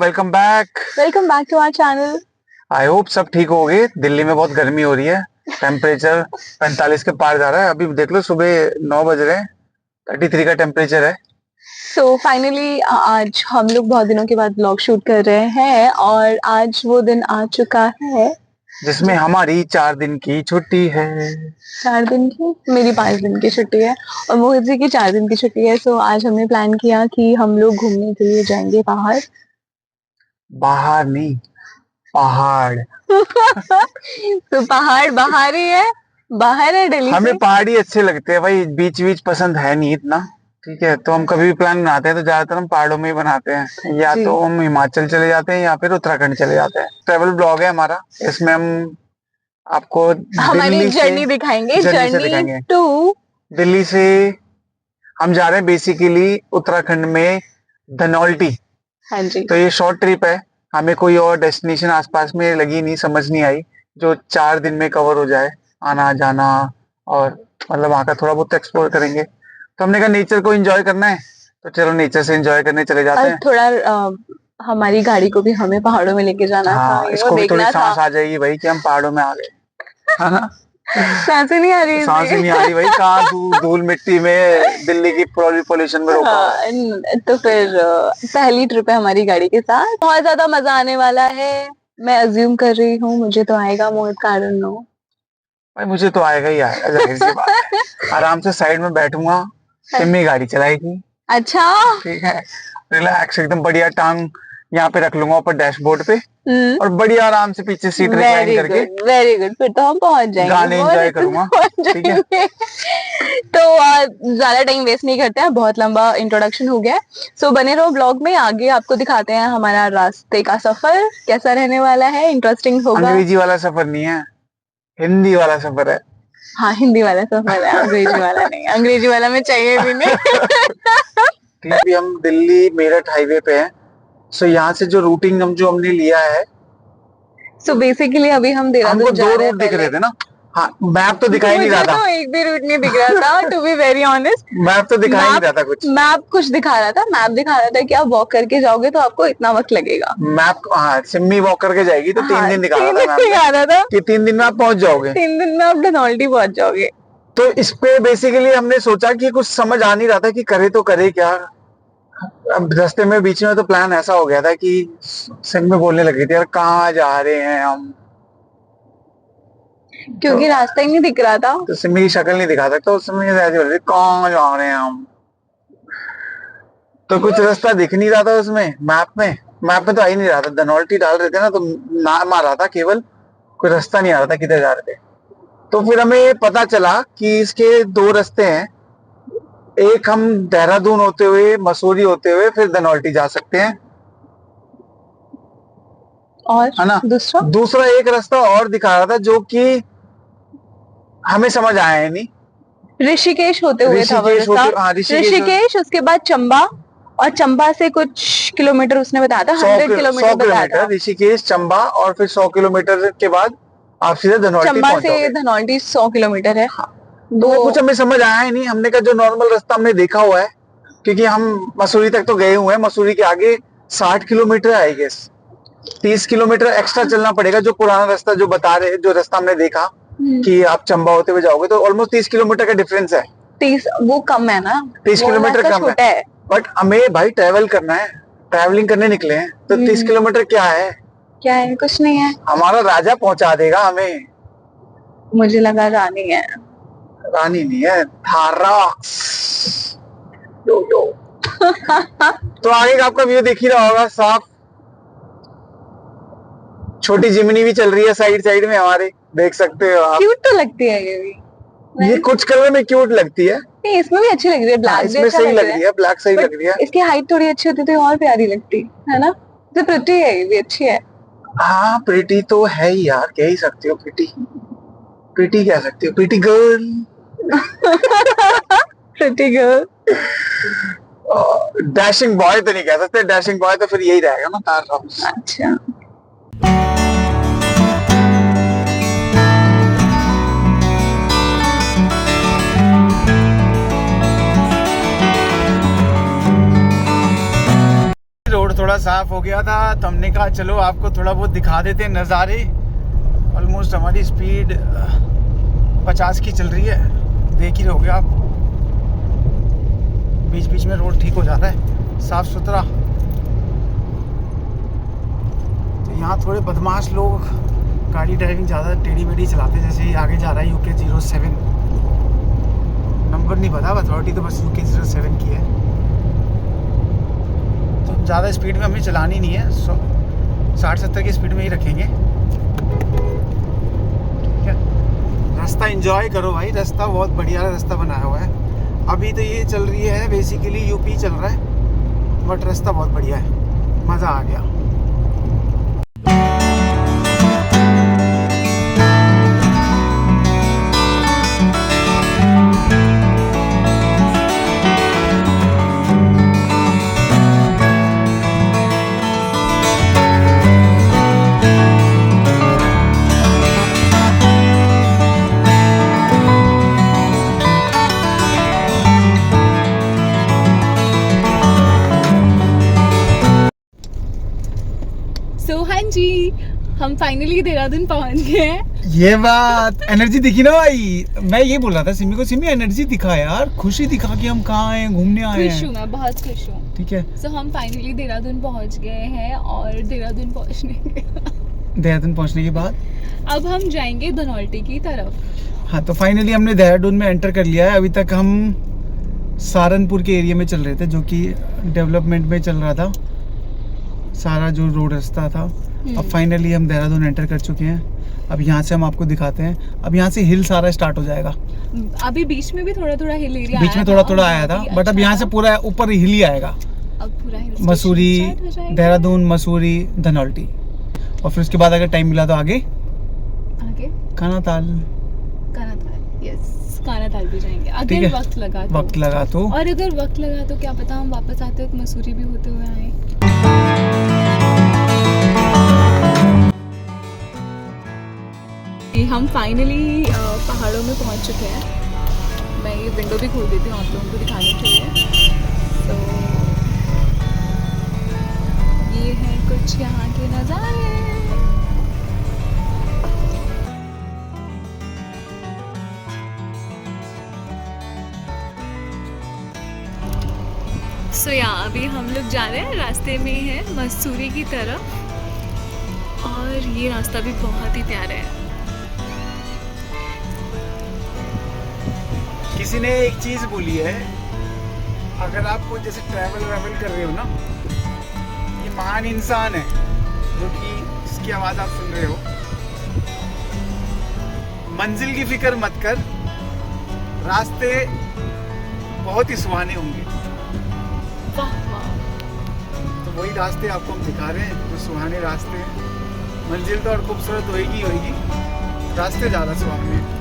Welcome back. To our channel. I hope सब ठीक हो गए। दिल्ली में बहुत गर्मी हो रही है, टेम्परेचर 45 के पार जा रहा है। अभी देख लो सुबह 9 बज रहे हैं, 33 का टेम्परेचर है। सो फाइनली आज हम लोग बहुत दिनों के बाद व्लॉग शूट कर रहे हैं और आज वो दिन आ चुका है जिसमें हमारी 4 दिन की छुट्टी है। 4 दिन की, मेरी 5 दिन की छुट्टी है और मोहित जी की 4 दिन की छुट्टी है। सो आज हमने प्लान किया कि हम लोग घूमने के लिए जाएंगे बाहर। बाहर नहीं, पहाड़। तो पहाड़ बाहर ही है, बाहर है दिल्ली हमें से। पहाड़ी अच्छे लगते हैं भाई, बीच बीच पसंद है नहीं इतना। ठीक है, तो हम कभी भी प्लान बनाते हैं तो ज्यादातर हम पहाड़ों में ही बनाते हैं। या जी। तो हम हिमाचल चले जाते हैं या फिर उत्तराखंड चले जाते हैं। ट्रेवल ब्लॉग है हमारा, इसमें हम आपको हमारी दिल्ली से जर्नी दिखाएंगे, जर्नी जर्नी दिखाएंगे। टू। दिल्ली से हम जा रहे हैं बेसिकली उत्तराखंड में धनौल्टी। हाँ जी। तो ये शॉर्ट ट्रिप है, हमें कोई और डेस्टिनेशन आसपास में लगी नहीं, समझ नहीं आई जो 4 दिन में कवर हो जाए, आना जाना और मतलब वहाँ का थोड़ा बहुत एक्सप्लोर करेंगे। तो हमने कहा नेचर को एंजॉय करना है, तो चलो नेचर से एंजॉय करने चले जाते और हैं। थोड़ा हमारी गाड़ी को भी हमें पहाड़ों में लेके जाना था, हाँ, इसको भी थोड़ी देखना था। सांस आ जाएगी भाई कि हम पहाड़ों में आ गए, है ना। सांसें नहीं आ रही सांस ही नहीं आ रही भाई, कहाँ धूल मिट्टी में दिल्ली की पोल्यूशन में रोका हुआ है। हाँ, तो फिर पहली ट्रिप है हमारी गाड़ी के साथ, बहुत ज्यादा मजा आने वाला है। मैं अज्यूम कर रही हूँ मुझे तो आएगा, मोहित का I don't know। भाई मुझे तो आएगा ही आएगा, जाहिर सी बात है। आराम से साइड में बैठूंगा, सिम्मी गाड़ी चलाएगी। अच्छा। ठीक है, रिलैक्स एकदम बढ़िया, टांग यहाँ पे रख लूंगा ऊपर डैशबोर्ड पे और बढ़िया आराम से पीछे सीट रिक्लाइन करके वेरी गुड, फिर तो हम पहुंच जाएंगे, गाने एंजॉय करूंगा। ठीक है, तो ज्यादा टाइम वेस्ट नहीं करते हैं, बहुत लंबा इंट्रोडक्शन हो गया है। सो बने रहो ब्लॉग में, आगे आपको दिखाते हैं हमारा रास्ते का सफर कैसा रहने वाला है, इंटरेस्टिंग होगा। अंग्रेजी वाला सफर नहीं है, हिंदी वाला सफर है। हाँ, हिंदी वाला सफर है, अंग्रेजी वाला नहीं। अंग्रेजी वाला में चाहिए भी नहीं। ठीक है, हम दिल्ली मेरठ हाईवे पे हैं। सो यहाँ से जो रूटिंग हमने लिया है, सो बेसिकली अभी हम देहरादून हमको जा 2 रहे हैं रूट दिख पहले। रहे थे ना। हाँ, मैप तो दिखाई नहीं रहा मुझे था, तो एक भी रूट नहीं दिख रहा था, to be very honest. Map तो दिखाई नहीं रहा था कुछ। मैप कुछ दिखा रहा था, मैप दिखा रहा था कि आप वॉक करके जाओगे तो आपको इतना वक्त लगेगा। मैप, हाँ, सिम्मी वॉक करके जाएगी तो 3 हाँ, दिन दिखा 3 रहा था दिन दिखा रहा था कि 3 दिन में आप पहुंच जाओगे। 3 दिन में आप धनौल्टी पहुंच जाओगे। तो इस पे बेसिकली हमने सोचा कि कुछ समझ आ नहीं रहा था कि करे तो करे क्या। अब रास्ते में बीच में तो प्लान ऐसा हो गया था कि सिम में बोलने लगी थी, यार कहाँ जा रहे हैं हम, क्योंकि रास्ता ही नहीं दिख रहा था। तो सिम की शक्ल नहीं दिखा सकता, उस समय ऐसे बोल रही कहाँ जा रहे हैं हम। तो कुछ रास्ता दिख नहीं रहा था उसमें, मैप में तो आ ही नहीं रहा था। धनौल्टी डाल रहे थे ना तो नाम आ रहा था केवल, कोई रास्ता नहीं आ रहा था किधर जा रहे थे। तो फिर हमें पता चला कि इसके 2 रास्ते हैं। एक हम देहरादून होते हुए, मसूरी होते हुए फिर धनौल्टी जा सकते हैं, और है ना। दूसरा एक रास्ता और दिखा रहा था जो कि हमें समझ आया नहीं। ऋषिकेश होते हुए था वो रास्ता। ऋषिकेश, उसके बाद चंबा, और चंबा से कुछ किलोमीटर उसने बताया था, 100 किलोमीटर बताया था। ऋषिकेश, चंबा और फिर 100 किलोमीटर के बाद आप सीधे धनौल्टी चंबा पहुंच जाओगे। से धनौल्टी 100 किलोमीटर है। हाँ। तो कुछ हमें समझ आया ही नहीं। हमने कहा जो नॉर्मल रास्ता हमने देखा हुआ है, क्योंकि हम मसूरी तक तो गए हुए हैं, मसूरी के आगे 60 kilometre I guess, 30 kilometre extra चलना पड़ेगा। जो पुराना रास्ता जो बता रहे, जो रास्ता हमने देखा कि आप चंबा होते हुए जाओगे तो ऑलमोस्ट 30 किलोमीटर का डिफरेंस है। 30 वो कम है ना, 30 किलोमीटर कम है, बट हमें भाई ट्रेवल करना है, ट्रैवलिंग करने निकले हैं, तो 30 किलोमीटर क्या है, कुछ नहीं है। हमारा राजा पहुंचा देगा हमें। मुझे लगा रानी है। रानी नहीं है, थारा। यो। तो आगे का आपका व्यू दिख ही रहा होगा साफ। छोटी जिमनी भी चल रही है साइड में हमारे, देख सकते हो आप। क्यूट तो लगती है ये भी। ये कुछ कलर में क्यूट लगती है। नहीं, इसमें भी अच्छी लग रही है, ब्लैक इसमें सही लग रही है, ब्लैक सही लग रही है। इसकी हाइट थोड़ी अच्छी होती तो और प्यारी लगती है ना। तो प्रिटी है, ये भी अच्छी है। हाँ, प्रिटी तो है ही यार, कह ही सकते हो प्रिटी कह सकते हो, pretty girl. Pretty girl. Dashing boy तो नहीं कह सकते, डैशिंग बॉय तो फिर यही रहेगा ना, तारा। अच्छा, रोड थोड़ा साफ हो गया था तो हमने कहा चलो आपको थोड़ा बहुत दिखा देते हैं नज़ारे। ऑलमोस्ट हमारी स्पीड 50 की चल रही है, देख ही रहोगे आप। बीच बीच में रोड ठीक हो जा रहा है, साफ सुथरा। तो यहाँ थोड़े बदमाश लोग गाड़ी ड्राइविंग ज़्यादा टेढ़ी मेढ़ी चलाते हैं। जैसे ये आगे जा रहा है UK 07, नंबर नहीं पता, अथॉरिटी तो बस UK 07 की है। तो ज़्यादा स्पीड में हमें चलानी नहीं है, 60-70 की स्पीड में ही रखेंगे। ठीक है, रास्ता एंजॉय करो भाई, रास्ता बहुत बढ़िया रास्ता बनाया हुआ है। अभी तो ये चल रही है बेसिकली UP चल रहा है, बट रास्ता बहुत बढ़िया है, मज़ा आ गया। सो हाँ जी, हम फाइनली देहरादून पहुंच गए हैं। ये बात, एनर्जी दिखी ना भाई। मैं ये बोल रहा था सिमी को, सिमी एनर्जी दिखा यार, खुशी दिखा कि हम कहाँ आए, घूमने आए खुश हैं। हूँ, मैं बहुत खुश हूँ। ठीक है, सो हम फाइनली देहरादून पहुंच गए हैं और देहरादून पहुंचने के बाद अब हम जाएंगे धनौल्टी की तरफ। हाँ, तो फाइनली हमने देहरादून में एंटर कर लिया है। अभी तक हम सहारनपुर के एरिया में चल रहे थे, जो कि डेवलपमेंट में चल रहा था सारा जो रोड रास्ता था। अब फाइनली हम देहरादून एंटर कर चुके हैं। अब यहाँ से हम आपको दिखाते हैं। अब यहाँ से हिल सारा स्टार्ट हो जाएगा। अभी बीच में भी थोड़ा थोड़ा हिल एरिया बीच में थोड़ा थोड़ा आया था, बट अब यहाँ से पूरा ऊपर हिल ही आएगा। अब पूरा हिल मसूरी, देहरादून, मसूरी, धनौल्टी, और फिर उसके बाद अगर टाइम मिला तो आगे कानाताल। यस, कानाताल भी जाएंगे ठीक अगर है, वक्त लगा तो। और अगर वक्त लगा तो क्या पता हम वापस आते वक्त मसूरी भी होते हुए आए। हम फाइनली पहाड़ों में पहुंच चुके हैं। मैं ये विंडो भी खोल देती हूँ आप लोगों को दिखाने के लिए। तो ये है कुछ यहाँ के नज़ारे। सो यहाँ अभी हम लोग जा रहे हैं, रास्ते में है मसूरी की तरफ, और ये रास्ता भी बहुत ही प्यारा है। किसी ने एक चीज बोली है, अगर आपको जैसे ट्रैवल कर रहे हो ना, ये महान इंसान है जो कि जिसकी आवाज आप सुन रहे हो, मंजिल की फिक्र मत कर, रास्ते बहुत ही सुहाने होंगे। वाह वाह। तो वही रास्ते आपको हम दिखा रहे हैं, जो सुहाने रास्ते हैं। मंजिल तो और खूबसूरत होएगी, रास्ते ज़्यादा सुहाने हैं।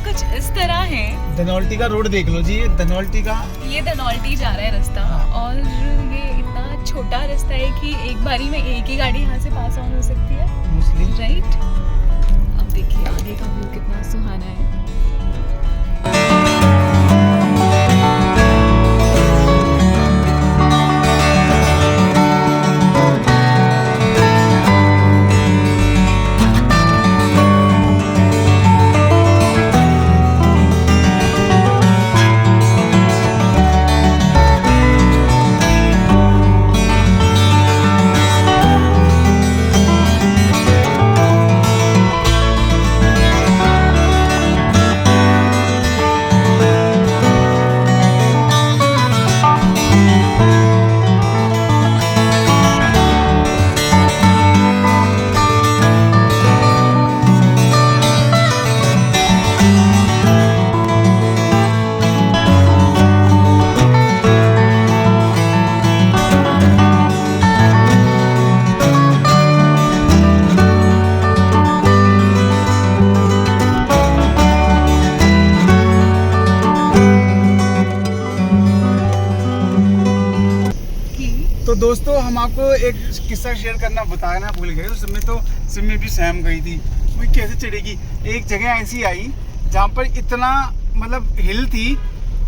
कुछ इस तरह है। धनौल्टी का रोड देख लो जी, ये धनौल्टी जा रहा है रास्ता। हाँ। और ये इतना छोटा रास्ता है कि एक बारी में एक ही गाड़ी यहाँ से पास ऑन हो सकती है, मोस्टली, राइट। अब देखिए आगे का व्यू कितना सुहाना है। दोस्तों हम आपको एक किस्सा शेयर करना बताना भूल गए। उस समय तो सिमी भी सहम गई थी, वो कैसे चढ़ेगी। एक जगह ऐसी आई जहाँ पर इतना मतलब हिल थी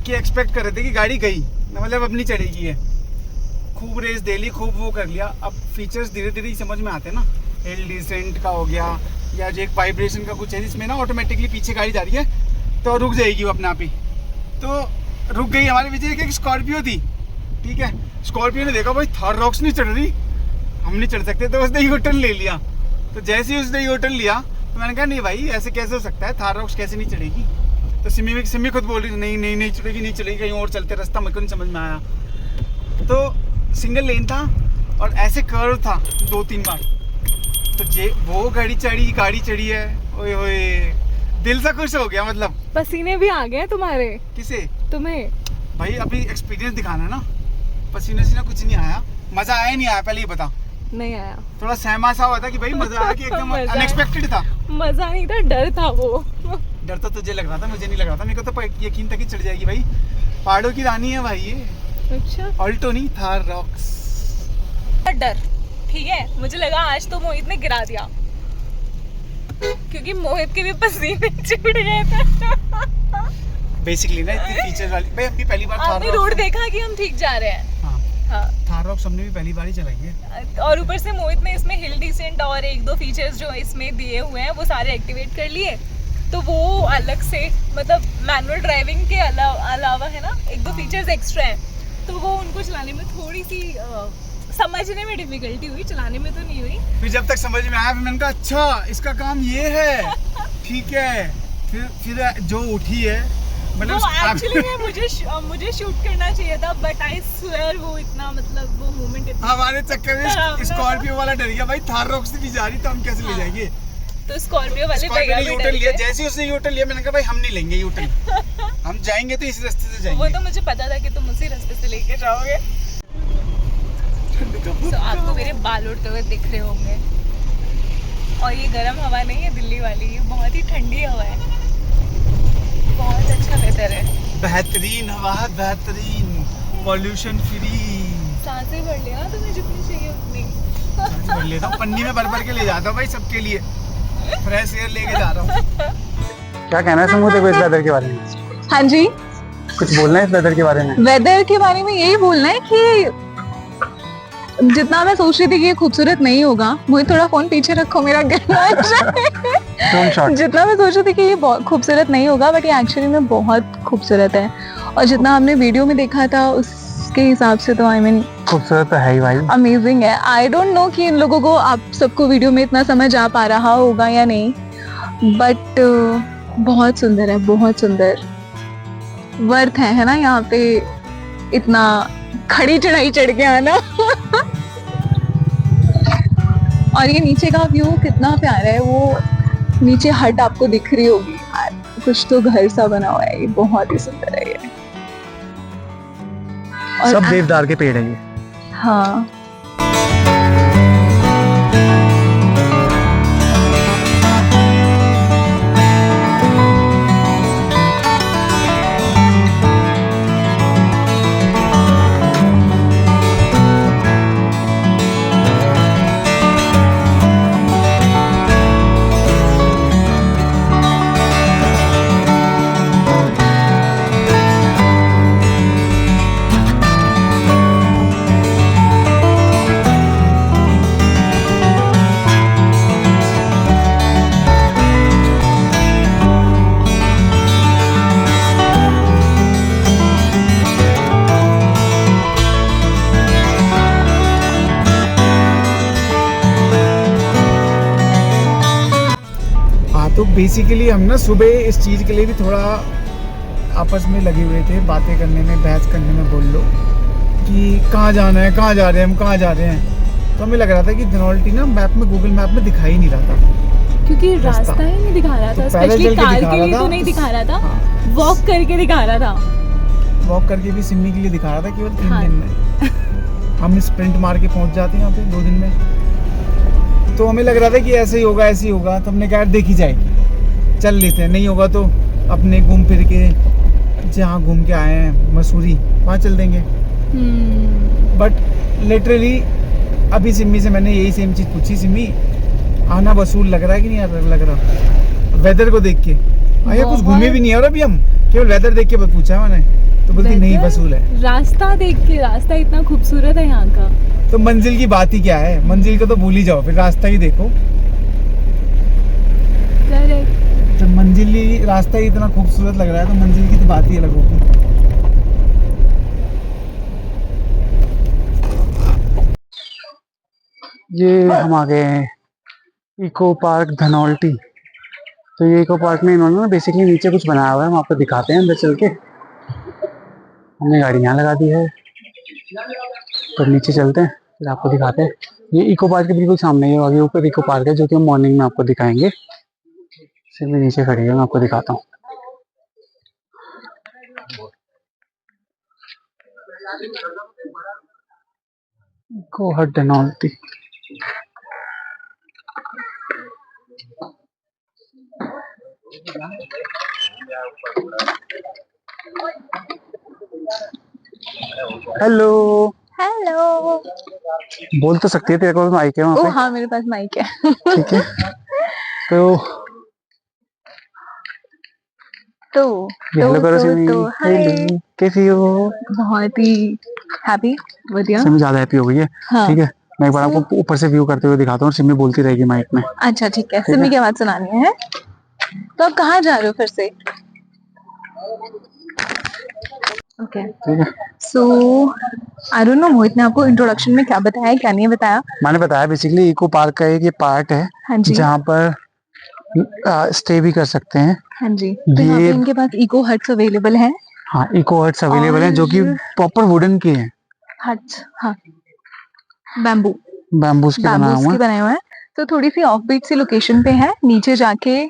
कि एक्सपेक्ट कर रहे थे कि गाड़ी गई, मतलब अब नहीं चढ़ेगी है। खूब रेस दे ली, खूब वो कर लिया। अब फीचर्स धीरे धीरे समझ में आते हैं ना, हिल डिसेंट का हो गया या जो एक वाइब्रेशन का कुछ है जिसमें ना ऑटोमेटिकली पीछे गाड़ी जा रही है तो रुक जाएगी वो अपने आप ही। तो रुक गई। हमारे पीछे एक स्कॉर्पियो थी, ठीक है। स्कॉर्पियो ने देखा भाई थार रॉक्स नहीं चढ़ रही, हम नहीं चढ़ सकते, तो उसने यू टर्न ले लिया। तो जैसे ही उसने यू टर्न लिया तो मैंने कहा नहीं भाई ऐसे कैसे हो सकता है, थार रॉक्स कैसे नहीं चढ़ेगी। तो सिमी खुद बोल रही नहीं नहीं नहीं चढ़ेगी, नहीं चढ़ेगी, कहीं और चलते, रास्ता मेरे को नहीं समझ में आया। तो सिंगल लेन था और ऐसे कर्व था 2-3 बार। तो वो गाड़ी चढ़ी है, ओए होए दिल सा खुश हो गया। मतलब पसीने भी आ गए तुम्हारे? किसे? तुम्हें? भाई अभी एक्सपीरियंस दिखाना है ना, पसीना सीना कुछ नहीं आया। मजा आया नहीं आया पहले ही बता? नहीं आया। थोड़ा सहमा सा हुआ था कि भाई मजा आया कि एकदम अनएक्सपेक्टेड था। मजा नहीं था, डर था वो। डर तो तुझे लग रहा था, मुझे नहीं लग रहा था। मेरे को तो यकीन था कि चढ़ जाएगी भाई, पहाड़ों की रानी है भाई ये। अच्छा, ऑल्टो नहीं, थार रॉक्स। डर ठीक है, मुझे लगा आज तो मोहित ने गिरा दिया, क्योंकि मोहित के भी पसीने छूट गए थे। बेसिकली ना इतनी फीचर वाली भाई, हम भी पहली बार आपने रोड देखा कि हम ठीक जा रहे हैं। हाँ, थार रॉक्स हमने भी पहली बार ही चलाई है। और ऊपर से मोहित ने इसमें हिल डिसेंट और 1-2 फीचर्स जो इसमें दिए हुए हैं वो सारे एक्टिवेट कर लिए। तो वो अलग से मतलब मैनुअल ड्राइविंग के अलावा है ना 1-2 फीचर्स एक्स्ट्रा हैं, तो वो उनको चलाने में थोड़ी सी समझने में डिफिकल्टी हुई, चलाने में तो नहीं हुई। फिर जब तक समझ में आया फिर मैंने कहा अच्छा इसका काम ये है, ठीक है। फिर जो उठी है मतलब एक्चुअली मुझे शूट करना चाहिए था, बट आई स्वेयर वो इतना मतलब वो मोमेंट इतना हमारे चक्कर में स्कॉर्पियो वाला डर गया भाई, थार रॉक्स भी जा रही तो हम कैसे ले जाएंगे। तो स्कॉर्पियो वाले भैया भी यूटर्न लिया, जैसे उसने यूटर्न लिया मैंने कहा भाई हम नहीं लेंगे यूटर्न, हम जाएंगे तो इस रास्ते से जाएंगे। वो तो मुझे पता था कि तुम उसी रास्ते से लेके जाओगे। तो आपको मेरे बाल उड़ते हुए दिख रहे होंगे, और ये गर्म हवा नहीं है दिल्ली वाली, ये बहुत ही ठंडी हवा है, बहुत अच्छा वेदर है, बेहतरीन हवा, बेहतरीन पॉल्यूशन फ्री। सांसें भर लिया तुम्हें जितनी चाहिए उतनी। भर लेता हूँ, पन्नी में भर के ले जाता हूँ भाई सबके लिए, फ्रेश एयर लेके जा रहा हूँ। क्या कहना है समूह देखो इस वेदर के बारे में? हाँ जी, कुछ बोलना है इस वेदर के बारे में? वेदर के बारे में यही बोलना है कि जितना मैं सोच रही थी कि ये खूबसूरत नहीं होगा, मुझे थोड़ा फोन पीछे रखो, मेरा गिरना जितना मैं सोच रही थी कि ये बहुत खूबसूरत नहीं होगा, बट ये एक्चुअली में बहुत खूबसूरत है। और जितना हमने वीडियो में देखा था उसके हिसाब से तो आई मीन खूबसूरत तो है ही भाई, अमेजिंग है। आई डोंट नो कि इन लोगों को, आप सबको वीडियो में इतना समझ आ पा रहा होगा या नहीं, बट बहुत सुंदर है, बहुत सुंदर। वर्थ है ना यहाँ पे इतना खड़ी चढ़ाई चढ़ के आना। और ये नीचे का व्यू कितना प्यारा है, वो नीचे हट आपको दिख रही होगी, कुछ तो घर सा बना हुआ है, ये बहुत ही सुंदर है ये। और सब देवदार के पेड़ है ये। हाँ, तो बेसिकली हम ना सुबह इस चीज़ के लिए भी थोड़ा आपस में लगे हुए थे, बातें करने में, बहस करने में बोल लो, कि कहाँ जाना है, कहाँ जा रहे हैं, हम कहाँ जा रहे हैं। तो हमें लग रहा था कि धनौल्टी ना मैप में, गूगल मैप में दिखाई नहीं रहा था, क्योंकि रास्ता ही नहीं दिखा रहा था, स्पेशली कार के लिए तो नहीं दिखा रहा था, वॉक करके दिखा रहा था, वॉक करके भी सिमी के लिए दिखा रहा था केवल 3 दिन में। हम स्प्रिंट मार के पहुँच जाते हैं यहाँ पे 2 दिन में। तो हमें लग रहा था कि ऐसे ही होगा, ऐसे ही होगा। तो हमने कहा देखी जाएगी, चल लेते हैं, नहीं होगा तो अपने घूम फिर के जहाँ घूम के आए हैं मसूरी वहाँ चल देंगे। बट लिटरली अभी सिमी से मैंने यही सेम चीज़ पूछी, सिमी आना वसूल लग रहा है कि नहीं लग रहा वेदर को देख के? अरे कुछ घूमे भी नहीं है और अभी हम केवल वेदर देख के पूछा है मैंने, तो बोलती नहीं वसूल है। रास्ता देख के, रास्ता इतना खूबसूरत है यहाँ का। तो मंजिल की बात ही क्या है, मंजिल को तो भूल ही जाओ, फिर रास्ता ही देखो। जब मंजिल ही रास्ता ही इतना खूबसूरत लग रहा है तो मंजिल की तो बात ही अलग होगी। ये हम आ गए हैं इको पार्क धनौल्टी। तो ये इको पार्क में इन्होंने बेसिकली नीचे कुछ बनाया हुआ है, हम आपको दिखाते हैं अंदर चल के। हमने गाड़ी यहाँ लगा दी है, तो नीचे चलते हैं फिर आपको दिखाते हैं। ये इको पार्क के बिल्कुल सामने ही आगे ऊपर इको पार्क है, जो कि हम मॉर्निंग में आपको दिखाएंगे। सिर्फ नीचे खड़ी है, मैं आपको दिखाता हूँ। इको हट धनौल्टी। Hello hello. बोल तो सकती है, तेरे को माइक है वहाँ पे? हाँ मेरे पास माइक है। ठीक है। तो हेलो करो सिमी। हेलो, कैसी हो? बहुत ही हैप्पी, बढ़िया। सिमी ज्यादा हैप्पी हो गई है। हाँ। ठीक है, मैं एक बार आपको ऊपर से व्यू करते हुए दिखाता हूँ, सिमी बोलती रहेगी माइक में। अच्छा ठीक है, सिमी की आवाज सुनानी है। तो आप कहाँ जा रहे हो फिर से? Okay, so I don't know Mohit ने आपको इंट्रोडक्शन में क्या बताया, क्या नहीं बताया? मैंने बताया बेसिकली इको पार्क का एक ये पार्ट है। हाँ जी। जहाँ पर स्टे भी कर सकते हैं। हाँ जी। तो यहाँ पे इनके पास इको हट्स अवेलेबल हैं। हाँ, इको हट्स अवेलेबल हैं जो कि प्रॉपर वुडन की हैं। हट्स, हाँ, बैम्बूस के बनाए हुए हैं। तो थोड़ी सी ऑफ बीट सी लोकेशन पे है, नीचे जाके,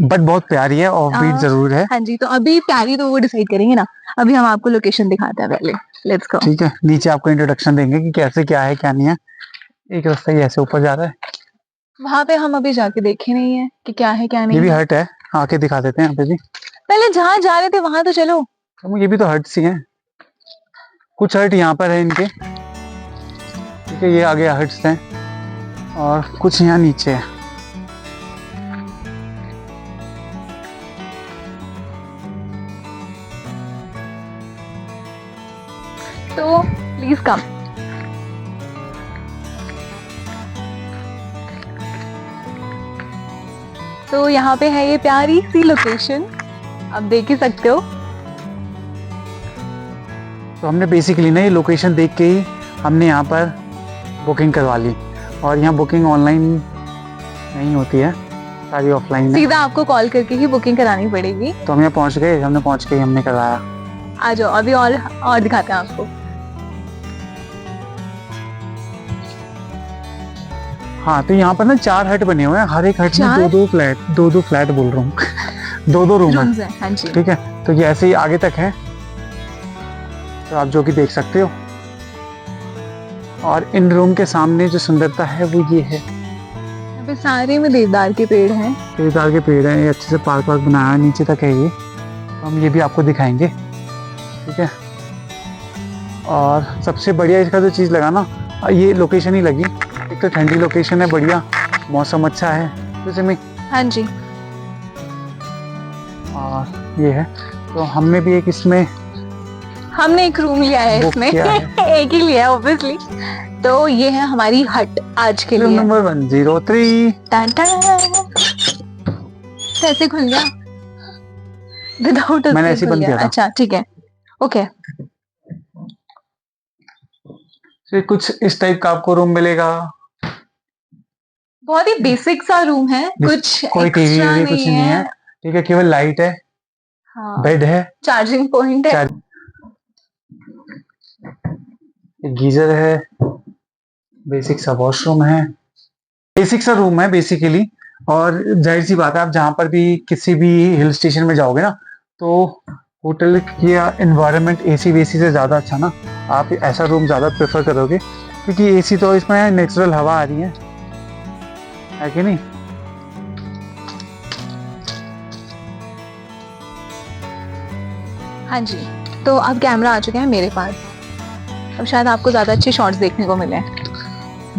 बट बहुत प्यारी है, ऑफ बीट जरूर है। हाँ जी। तो अभी प्यारी तो वो डिसाइड करेंगे ना, अभी हम आपको लोकेशन दिखाते हैं पहले। Let's go. ठीक है, नीचे आपको इंट्रोडक्शन देंगे कि कैसे क्या है क्या नहीं है। एक रास्ता ही ऐसे ऊपर जा रहा है, वहां पे हम अभी जाके देखे नहीं है कि क्या है क्या नहीं। ये भी हट है, आके दिखा देते हैं यहाँ पे भी। पहले जहाँ जा रहे थे वहां तो चलो। ये भी तो हट्स ही हैं, कुछ हट यहाँ पर है इनके। ठीक है, ये आगे हट्स हैं और कुछ यहाँ नीचे है। तो प्लीज कम। तो यहाँ पे है ये प्यारी सी लोकेशन, आप देख ही सकते हो। तो हमने बेसिकली ना ये लोकेशन देख के ही हमने यहाँ पर बुकिंग करवा ली, और यहाँ बुकिंग ऑनलाइन नहीं होती है, सारी ऑफलाइन है। सीधा आपको कॉल करके ही बुकिंग करानी पड़ेगी। तो हम यहाँ पहुँच गए, हमने पहुँच के हमने करवाया। आ जाओ, अभी और दिखाते हैं आपको। हाँ, तो यहाँ पर ना 4 हट बने हुए हैं, हर एक हट में दो दो फ्लैट बोल रहा हूँ दो रूम है। हाँ जी। ठीक है, तो ये ऐसे ही आगे तक है, तो आप जो कि देख सकते हो। और इन रूम के सामने जो सुंदरता है वो ये है, यहाँ पे सारे में देवदार के पेड़ हैं। देवदार के पेड़ हैं, ये अच्छे से पार्क वार्क बनाया है, नीचे तक है ये, तो हम ये भी आपको दिखाएंगे। ठीक है, और सबसे बढ़िया इसका जो चीज़ लगा ना, ये लोकेशन ही लगी। एक तो ठंडी लोकेशन है, बढ़िया मौसम अच्छा है जैसे में। हाँ जी। और ये है, तो हमने भी एक इसमें हमने एक रूम लिया है इसमें। एक ही लिया है ऑब्वियसली। तो ये है हमारी हट आज के लिए, नंबर 103। कैसे खुल गया? विदाउट मैंने ऐसे बंद किया था। अच्छा ठीक है, ओके। तो कुछ इस टाइप का आपको रूम मिलेगा, बहुत ही बेसिक सा रूम है, कुछ कोई टीवी कुछ नहीं है। ठीक है, केवल लाइट है। हाँ, बेड है, चार्जिंग पॉइंट है, गीजर है, बेसिक सा वॉशरूम है, बेसिक सा रूम है बेसिकली। और जाहिर सी बात है, आप जहाँ पर भी किसी भी हिल स्टेशन में जाओगे ना, तो होटल की एनवायरनमेंट एसी वेसी से ज़्यादा अच्छा ना, आप ऐसा रूम ज़्यादा प्रेफर करोगे, क्योंकि एसी तो इसमें नेचुरल हवा आ रही है कि नहीं। हाँ जी, तो अब कैमरा आ चुके हैं मेरे पास। अब शायद आपको ज्यादा अच्छे शॉट्स देखने को मिले।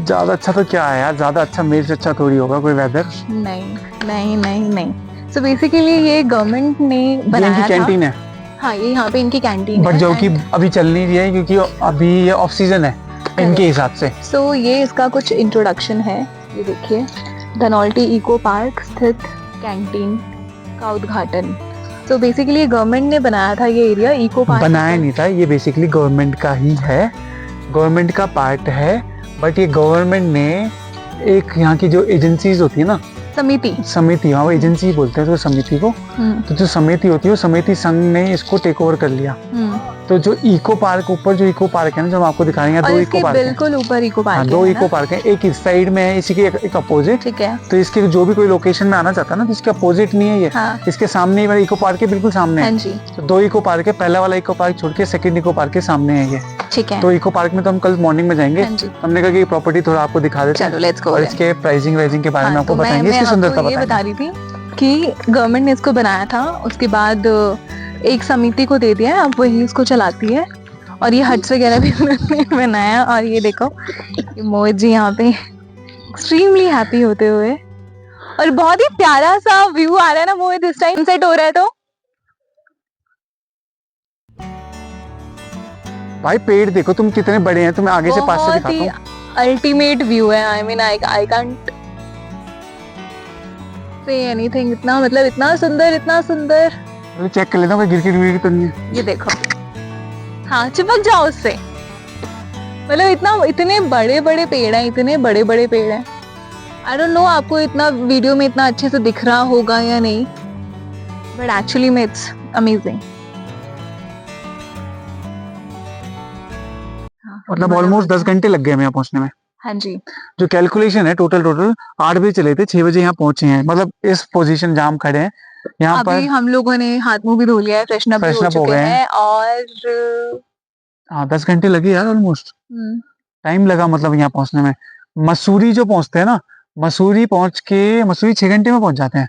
ज्यादा अच्छा तो क्या है यार, ज्यादा अच्छा मेरे से अच्छा थोड़ी होगा कोई वेदर। नहीं नहीं नहीं नहीं। सो बेसिकली ये गवर्नमेंट ने बनाया था। कैंटीन है। हाँ, ये यहाँ पे इनकी कैंटीन बट है। जो कि अभी चल नहीं रही है क्योंकि अभी ये ऑफ सीजन है इनके हिसाब से। सो ये इसका कुछ इंट्रोडक्शन है, ये देखिए। धनौल्टी इको पार्क स्थित कैंटीन का उद्घाटन। सो बेसिकली गवर्नमेंट ने बनाया था ये एरिया इको पार्क। बनाया नहीं था, ये बेसिकली गवर्नमेंट का ही है, गवर्नमेंट का पार्ट है। बट ये गवर्नमेंट ने एक यहाँ की जो एजेंसीज होती है ना, समिति, हाँ वो एजेंसी बोलते हैं तो समिति को। तो जो समिति होती है वो समिति संघ ने इसको टेक ओवर कर लिया। तो जो इको पार्क ऊपर जो इको पार्क है ना, जो हम आपको दिखाएंगे, दो इको पार्क बिल्कुल ऊपर इको पार्क है। दो इको पार्क है, एक इस साइड में है, इसी के एक अपोजिट। ठीक है। तो इसके जो भी कोई लोकेशन में आना चाहता है ना, तो इसके अपोजिट नहीं है ये। हाँ। इसके सामने ही इको पार्क के बिल्कुल सामने है। हाँ जी। तो दो इको पार्क है, पहला वाला इको पार्क छोड़ के सेकंड इको पार्क के सामने है ये। ठीक है। तो इको पार्क में तो हम कल मॉर्निंग में जाएंगे। हमने कहा कि प्रॉपर्टी थोड़ा आपको दिखा देते हैं। चलो लेट्स गो। और इसके प्राइसिंग के बारे में आपको बताएंगे, इसकी सुंदरता बताएंगे। बता रही थी कि गवर्नमेंट ने इसको बनाया था, उसके बाद एक समिति को दे दिया है, अब वही इसको चलाती है। और ये हट्स वगैरह भी उन्होंने बनाया। और ये देखो मोहित जी यहाँ पे एक्सट्रीमली हैप्पी होते हुए, और बहुत ही प्यारा सा व्यू आ रहा है ना मोहित, इस टाइम सेट हो रहा है। तो भाई पेड़ देखो तुम कितने बड़े हैं, तुम्हें आगे से पास से दिखाता हूँ। अल्टीमेट व्यू है। I mean I can't say anything. इतना मतलब इतना सुंदर, इतना सुंदर। चेक कर लेता हूँ गिर के तो नहीं है। ये देखो, हाँ चिपक जाओ उससे। मतलब इतने बड़े बड़े पेड़ हैं, इतने बड़े बड़े पेड़ हैं। आई डोंट नो आपको इतना वीडियो में इतना अच्छे से दिख रहा होगा या नहीं, बट एक्चुअली में इट्स अमेजिंग। मतलब ऑलमोस्ट 10 घंटे लग गए हमें यहाँ पहुंचने में। हाँ जी। जो कैलकुलेशन है टोटल 8 बजे चले थे, 6 बजे यहाँ पहुंचे हैं। मतलब इस पोजीशन जहाँ हम खड़े हैं यहाँ पर हम लोगों ने हाथ मुंह भी धो लिया है, फ्रेशन अप हो चुके हैं। और हाँ 10 घंटे लगे यार, ऑलमोस्ट टाइम लगा मतलब यहाँ पहुंचने में। मसूरी जो पहुंचते हैं ना, मसूरी 6 घंटे में पहुंच जाते हैं।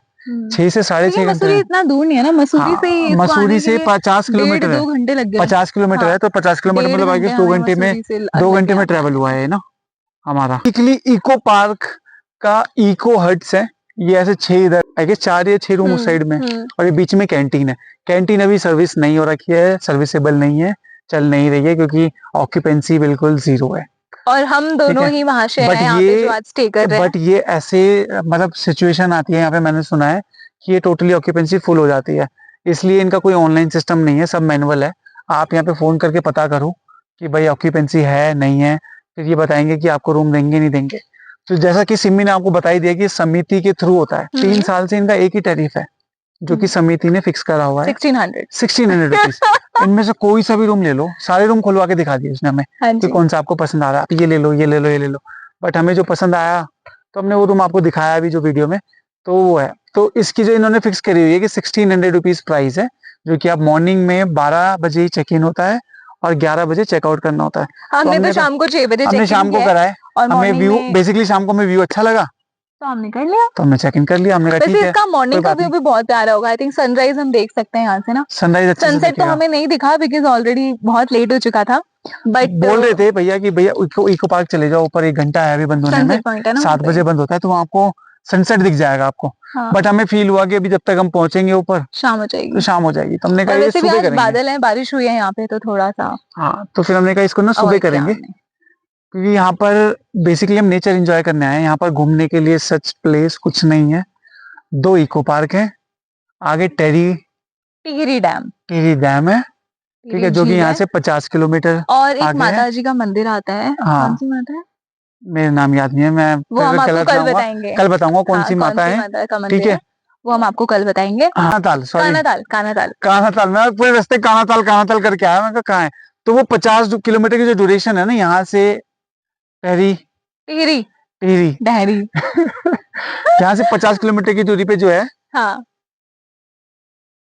6 से 6.5 घंटे। मसूरी इतना दूर नहीं है ना, मसूरी से 50 किलोमीटर है। 2 घंटे लग गए। 50 किलोमीटर है, तो 50 किलोमीटर मतलब आगे 2 घंटे में ट्रेवल हुआ है ना हमारा। इको पार्क का इको हट्स है ये, ऐसे 6 इधर आगे 4 या 6 रूम उस साइड में, और ये बीच में कैंटीन है। कैंटीन अभी सर्विस नहीं हो रखी है, सर्विसेबल नहीं है, चल नहीं रही है क्योंकि ऑक्यूपेंसी बिल्कुल 0 है। और हम दोनों ही वहां से हैं यहाँ पे जो आज स्टे कर रहे हैं। बट ये ऐसे मतलब सिचुएशन आती है यहाँ पे, मैंने सुना है कि ये टोटली ऑक्यूपेंसी फुल हो जाती है, इसलिए इनका कोई ऑनलाइन सिस्टम नहीं है, सब मैनुअल है। आप यहाँ पे फोन करके पता करो कि भाई ऑक्यूपेंसी है नहीं है, फिर ये बताएंगे कि आपको रूम देंगे नहीं देंगे। तो जैसा कि सिमी ने आपको बताई दिया कि समिति के थ्रू होता है। 3 साल से इनका एक ही टैरिफ है जो कि समिति ने फिक्स करा हुआ है, 1600 रुपीज। इनमें से कोई सा भी रूम ले लो, सारे रूम खुलवा के दिखा दिए उसने हमें कि कौन सा आपको पसंद आ रहा है, आप ये ले लो, ये ले लो, ये ले लो। बट हमें जो पसंद आया तो हमने वो रूम आपको दिखाया भी जो वीडियो में, तो वो है। तो इसकी जो इन्होंने फिक्स करी हुई है कि 1600 रुपीज प्राइस है, जो कि आप मॉर्निंग में 12 बजे ही चेक इन होता है और 11 बजे चेकआउट करना होता है। हमने तो शाम को 6 बजे हमने शाम को करा है। हमें व्यू बेसिकली शाम को हमें व्यू अच्छा लगा तो हमने कर लिया, तो हमने चेक इन कर लिया। हमने कहा ठीक है। इसका मॉर्निंग का व्यू भी बहुत प्यारा होगा। आई थिंक सनराइज हम देख सकते हैं यहाँ से ना। सनराइज अच्छा सनसेट तो हमें नहीं दिखा बिकॉज ऑलरेडी बहुत लेट हो चुका था। बट बोल रहे थे भैया कि भैया इको पार्क चले जाओ, ऊपर 1 घंटा है अभी बंद होने में, 7 बजे बंद होता है, तो वहाँ आपको सनसेट दिख जाएगा आपको। हाँ। बट हमें फील हुआ कि अभी जब तक हम पहुंचेंगे ऊपर शाम हो जाएगी, तो शाम हो जाएगी। तो हमने कहा ये सुबह करेंगे। बादल है, बारिश हुई है यहाँ पे तो थोड़ा सा। हाँ तो फिर हमने कहा इसको ना सुबह करेंगे, क्योंकि यहाँ पर बेसिकली हम नेचर एंजॉय करने आए हैं। यहाँ पर घूमने के लिए सच प्लेस कुछ नहीं है। 2 इको पार्क है, आगे टिहरी डैम है, ठीक है, जो कि यहाँ से 50 किलोमीटर। और एक माता जी का मंदिर आता है। हाँ। कौन सी माता है मेरे नाम याद नहीं है, मैं वो हम आपको कल बताएंगे। कल बताऊंगा कौन सी माता है, ठीक है, वो हम आपको कल बताएंगे। कानाताल मैं पूरे रास्ते कानाताल करके आया। मैं कहा है, तो वो 50 किलोमीटर की जो ड्यूरेशन है ना यहाँ से टिहरी यहाँ से 50 किलोमीटर की दूरी पे जो है, हाँ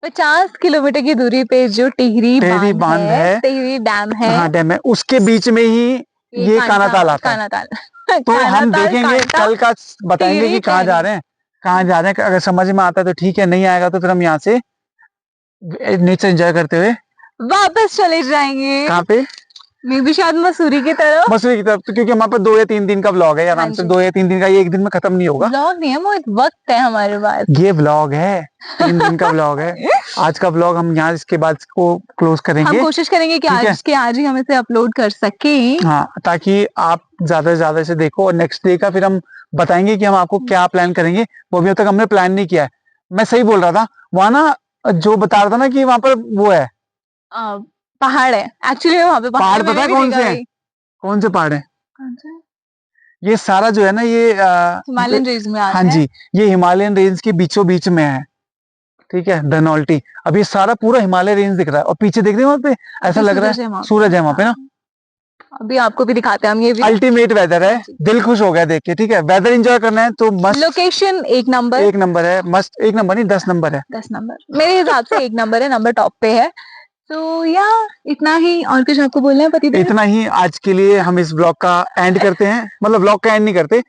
50 किलोमीटर की दूरी पे जो टिहरी बांध है, टिहरी डैम है, हाँ डैम है, उसके बीच में ही ये कानाताल आता है। तो हम देखेंगे कल का, बताएंगे कि कहाँ जा रहे हैं। अगर समझ में आता है तो ठीक है, नहीं आएगा तो फिर हम यहाँ से नेचर एंजॉय करते हुए वापस चले जाएंगे। कहाँ पे? मैं भी शायद मसूरी की तरह। मसूरी की तरफ, तो क्योंकि हमारे पास 2 या 3 दिन का ब्लॉग है, आराम हाँ से जी। 2 या 3 दिन का, ये एक दिन में खत्म नहीं होगा। ब्लॉग नहीं है मोहित, वक्त है हमारे पास। ये व्लॉग है, 3 दिन का व्लॉग है। आज का व्लॉग हम यहाँ इसके बाद इसको क्लोज हम करेंगे। कोशिश करेंगे कि ठीक है? आज के आज ही हम इसे अपलोड कर सके। हाँ, ताकि आप ज्यादा से ज्यादा इसे देखो, और नेक्स्ट डे का फिर हम बताएंगे कि हम आपको क्या प्लान करेंगे। वो भी अब तक हमने प्लान नहीं किया है। मैं सही बोल रहा था, वहां ना जो बता रहा था ना कि वहां पर वो है, पहाड़ है एक्चुअली, वहाँ पे पहाड़ पता है कौन से हैं? कौन से पहाड़ है? ये सारा जो है ना, ये हिमालयन रेंज में आता हाँ है। जी, ये हिमालयन रेंज के बीचों बीच में है। ठीक है, धनौल्टी। अब ये सारा पूरा हिमालय रेंज दिख रहा है, और पीछे देख रहे हो वहाँ पे, ऐसा लग रहा है सूरज है वहाँ पे ना। अभी आपको भी दिखाते हैं हम ये भी। अल्टीमेट वेदर है, दिल खुश हो गया देख के। ठीक है, वेदर एंजॉय करना है तो मस्त। Location 1 number. 1 नंबर है, मस्त। 1 नंबर नहीं, 10 नंबर है। 10 नंबर मेरे हिसाब से 1 नंबर है, नंबर टॉप पे है। तो या इतना ही, और कुछ आपको बोलना है पतिदेव? इतना ही आज के लिए। हम इस ब्लॉग का एंड करते हैं, मतलब ब्लॉग का एंड नहीं करते,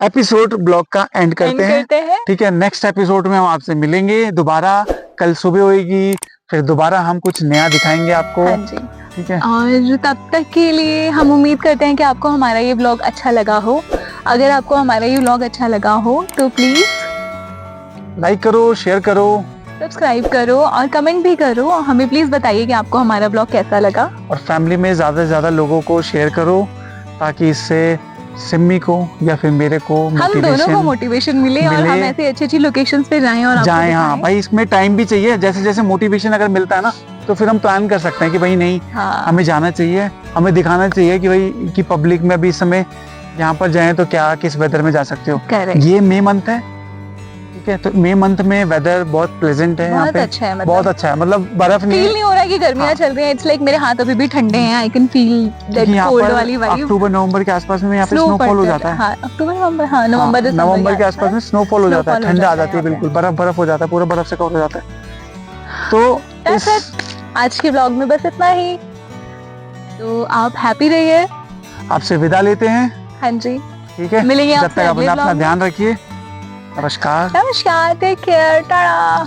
एपिसोड ब्लॉग का एंड करते हैं। ठीक है, नेक्स्ट एपिसोड में हम आपसे मिलेंगे दोबारा। कल सुबह होगी, फिर दोबारा हम कुछ नया दिखाएंगे आपको। हाँ जी। ठीक है, और तब तक के लिए हम उम्मीद करते हैं कि आपको हमारा ये व्लॉग अच्छा लगा हो। अगर आपको हमारा ये व्लॉग अच्छा लगा हो तो प्लीज लाइक करो, शेयर करो, सब्सक्राइब करो और कमेंट भी करो। हमें प्लीज बताइए कि आपको हमारा ब्लॉग कैसा लगा। और फैमिली में ज्यादा से ज्यादा लोगों को शेयर करो, ताकि इससे सिम्मी को या फिर मेरे को हम दोनों को मोटिवेशन मिले और हम ऐसे अच्छी अच्छी लोकेशंस पे जाएं और आपको जाएं। हाँ दिखाएं। भाई, इसमें टाइम भी चाहिए। जैसे जैसे मोटिवेशन अगर मिलता है ना, तो फिर हम प्लान कर सकते हैं कि भाई नहीं, हाँ। हमें जाना चाहिए, हमें दिखाना चाहिए कि भाई कि पब्लिक में अभी इस समय यहाँ पर जाएं तो क्या, किस वेदर में जा सकते हो। Correct। ये मई मंथ है। ठीक है, तो मई मंथ में वेदर बहुत प्लेजेंट है यहाँ बहुत पे। अच्छा है, बहुत अच्छा है, मतलब बर्फ नहीं फील है। नहीं हो रहा है कि गर्मियाँ हाँ। चल रही हैं। इट्स लाइक मेरे हाथ अभी भी ठंडे हैं। आई कैन फील दैट क्योंकि यहाँ कोल्ड पर वाली वाइब। अक्टूबर नवंबर के आसपास में यहाँ पे स्नोफॉल हो जाता है। हाँ, अक्टूबर नवंबर, हाँ नवंबर दिसंबर नवंबर के आसपास में स्नोफॉल हो जाता है, snowfall हो ठंडा आ जाता है जाती है, यहाँ पे। बिल्कुल बर्फ हो जाता है, पूरा बर्फ से कवर हो जाता है। तो That's it। आज के ब्लॉग में बस इतना ही। तो आप हैप्पी रहिए। आपसे विदा लेते हैं। हाँ जी, ठीक है, मिलेंगे जब आपसे तक आप अगले अपना vlog में। ध्यान रखिए। नमस्कार। नमस्कार, टेक केयर, टाटा।